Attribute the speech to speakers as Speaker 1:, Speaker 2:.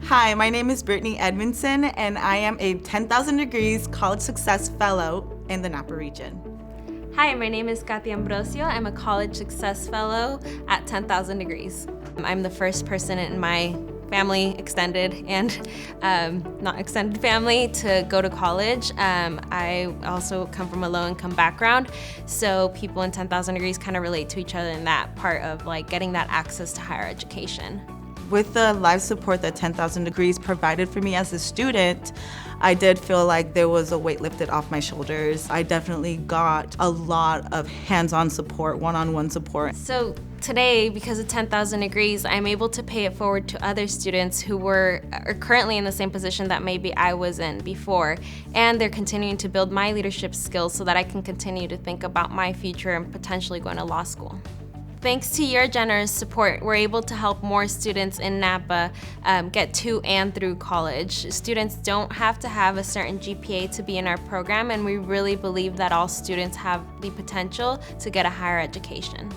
Speaker 1: Hi, my name is Brittney Edmondson, and I am a 10,000 Degrees College Success Fellow in the Napa region.
Speaker 2: Hi, my name is Katia Ambrosio. I'm a College Success Fellow at 10,000 Degrees. I'm the first person in my family, extended and not extended family, to go to college. I also come from a low-income background, so people in 10,000 Degrees kind of relate to each other in that part of like getting that access to higher education.
Speaker 1: With the live support that 10,000 Degrees provided for me as a student, I did feel like there was a weight lifted off my shoulders. I definitely got a lot of hands-on support, one-on-one support.
Speaker 2: So today, because of 10,000 Degrees, I'm able to pay it forward to other students who are currently in the same position that maybe I was in before, and they're continuing to build my leadership skills so that I can continue to think about my future and potentially going to law school. Thanks to your generous support, we're able to help more students in Napa get to and through college. Students don't have to have a certain GPA to be in our program, and we really believe that all students have the potential to get a higher education.